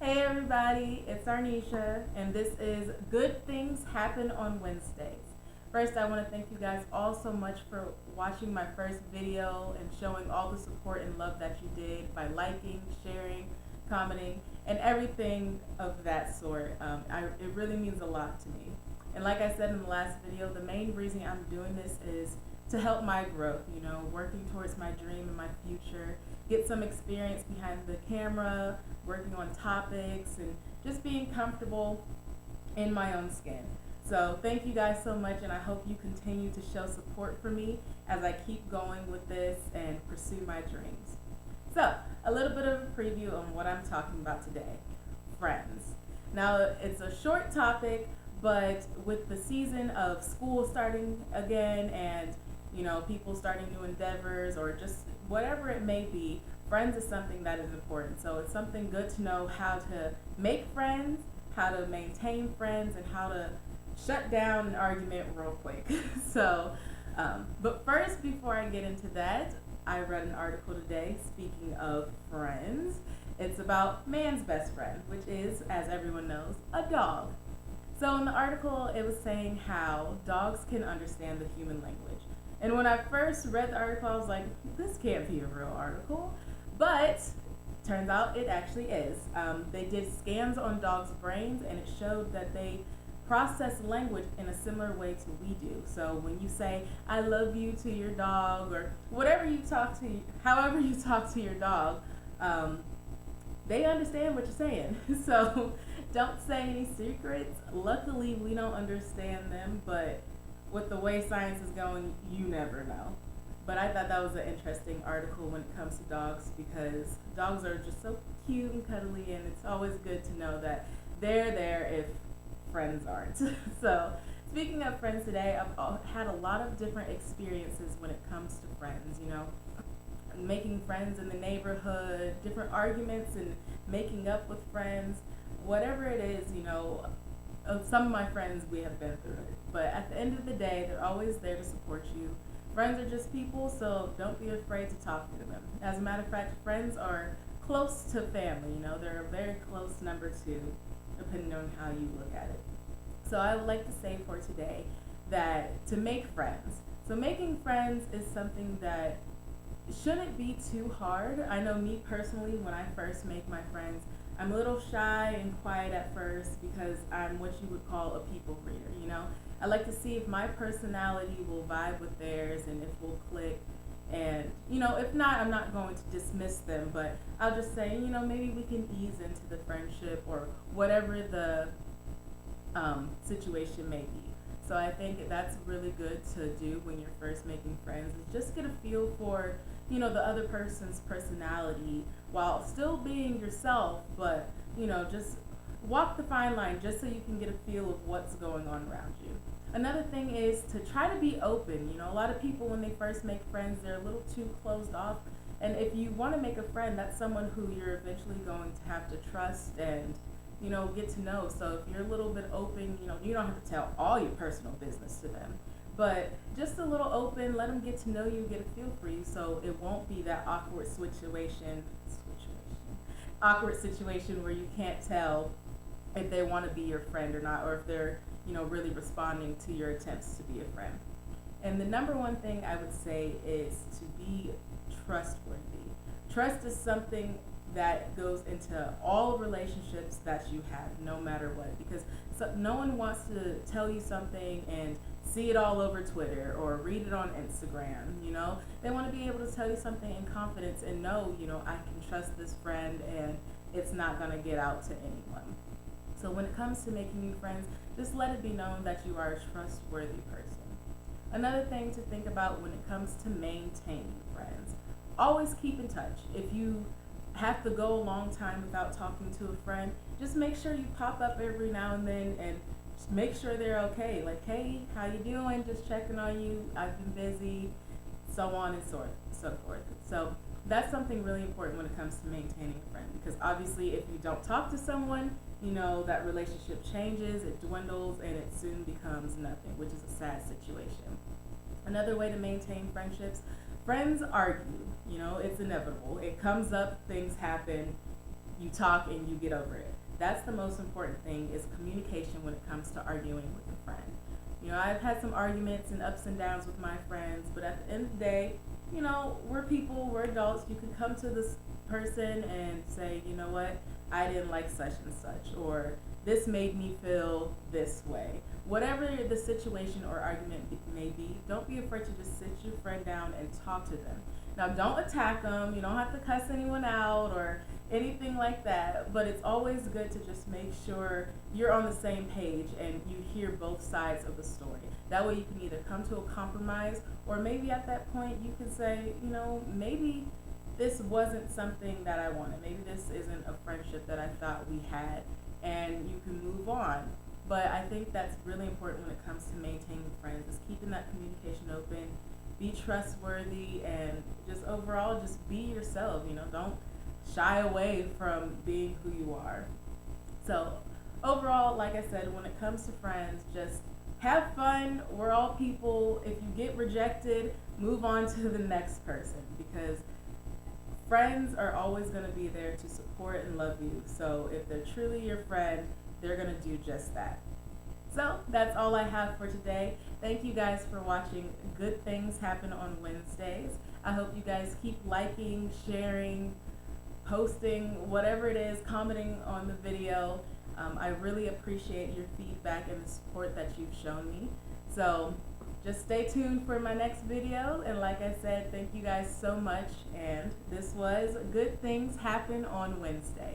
Hey everybody, it's Arnisha, and this is Good Things Happen on Wednesdays. First, I want to thank you guys all so much for watching my first video and showing all the support and love that you did by liking, sharing, commenting, and everything of that sort. It really means a lot to me. And like I said in the last video, the main reason I'm doing this is to help my growth, working towards my dream and my future, get some experience behind the camera, working on topics, and just being comfortable in my own skin. So thank you guys so much, and I hope you continue to show support for me as I keep going with this and pursue my dreams. So, a little bit of a preview on what I'm talking about today. Friends. Now, it's a short topic, but with the season of school starting again and people starting new endeavors or just whatever it may be, friends is something that is important. So it's something good to know how to make friends, how to maintain friends, and how to shut down an argument real quick. But first, before I get into that, I read an article today, speaking of friends. It's about man's best friend, which is, as everyone knows, a dog. So in the article, it was saying how dogs can understand the human language. And when I first read the article, I was like, this can't be a real article. But turns out it actually is. They did scans on dogs' brains, and it showed that they process language in a similar way to we do. So when you say "I love you" to your dog, or however you talk to your dog, they understand what you're saying. So don't say any secrets. Luckily, we don't understand them, but with the way science is going, you never know. But I thought that was an interesting article when it comes to dogs, because dogs are just so cute and cuddly, and it's always good to know that they're there if friends aren't. So speaking of friends today, I've had a lot of different experiences when it comes to friends, making friends in the neighborhood, different arguments and making up with friends, whatever it is, some of my friends, we have been through it. But at the end of the day, they're always there to support you. Friends are just people, so don't be afraid to talk to them. As a matter of fact, friends are close to family, they're a very close number two, depending on how you look at it. So I would like to say for today that to make friends. So making friends is something that shouldn't be too hard. I know me personally, when I first make my friends, I'm a little shy and quiet at first because I'm what you would call a people reader, I like to see if my personality will vibe with theirs and if we'll click. And, if not, I'm not going to dismiss them, but I'll just say, maybe we can ease into the friendship or whatever the situation may be. So I think that's really good to do when you're first making friends, is just get a feel for, the other person's personality while still being yourself, but, just walk the fine line just so you can get a feel of what's going on around you. Another thing is to try to be open. A lot of people, when they first make friends, they're a little too closed off. And if you want to make a friend, that's someone who you're eventually going to have to trust and, get to know. So if you're a little bit open, you don't have to tell all your personal business to them. But just a little open, let them get to know you, get a feel for you, so it won't be that awkward situation where you can't tell if they want to be your friend or not, or if they're, really responding to your attempts to be a friend. And the number one thing I would say is to be trustworthy. Trust is something that goes into all relationships that you have, no matter what, because no one wants to tell you something and see it all over Twitter or read it on Instagram. They want to be able to tell you something in confidence and know, I can trust this friend and it's not going to get out to anyone. So when it comes to making new friends, just let it be known that you are a trustworthy person. Another thing to think about when it comes to maintaining friends, always keep in touch. If you have to go a long time without talking to a friend, just make sure you pop up every now and then and just make sure they're okay. Like, hey, how you doing? Just checking on you. I've been busy, so on and so forth. So that's something really important when it comes to maintaining a friend, because obviously if you don't talk to someone, that relationship changes, it dwindles, and it soon becomes nothing, which is a sad situation. Another way to maintain friendships, friends argue, it's inevitable. It comes up, things happen, you talk and you get over it. That's the most important thing, is communication when it comes to arguing with a friend. You know, I've had some arguments and ups and downs with my friends, but at the end of the day, you know, we're people, we're adults. You can come to this person and say, you know what, I didn't like such and such, or this made me feel this way. Whatever the situation or argument may be, don't be afraid to just sit your friend down and talk to them. Now, don't attack them. You don't have to cuss anyone out or anything like that, but it's always good to just make sure you're on the same page and you hear both sides of the story. That way you can either come to a compromise, or maybe at that point you can say, you know, maybe this wasn't something that I wanted. Maybe this isn't a friendship that I thought we had, and you can move on. But I think that's really important when it comes to maintaining friends, is keeping that communication open, be trustworthy, and just overall just be yourself. You know, don't shy away from being who you are. So overall, like I said, when it comes to friends, just have fun. We're all people. If you get rejected, move on to the next person, because friends are always going to be there to support and love you. So if they're truly your friend, they're going to do just that. So that's all I have for today. Thank you guys for watching Good Things Happen on Wednesdays. I hope you guys keep liking, sharing, posting, whatever it is, commenting on the video. I really appreciate your feedback and the support that you've shown me. So just stay tuned for my next video. And like I said, thank you guys so much. And this was Good Things Happen on Wednesday.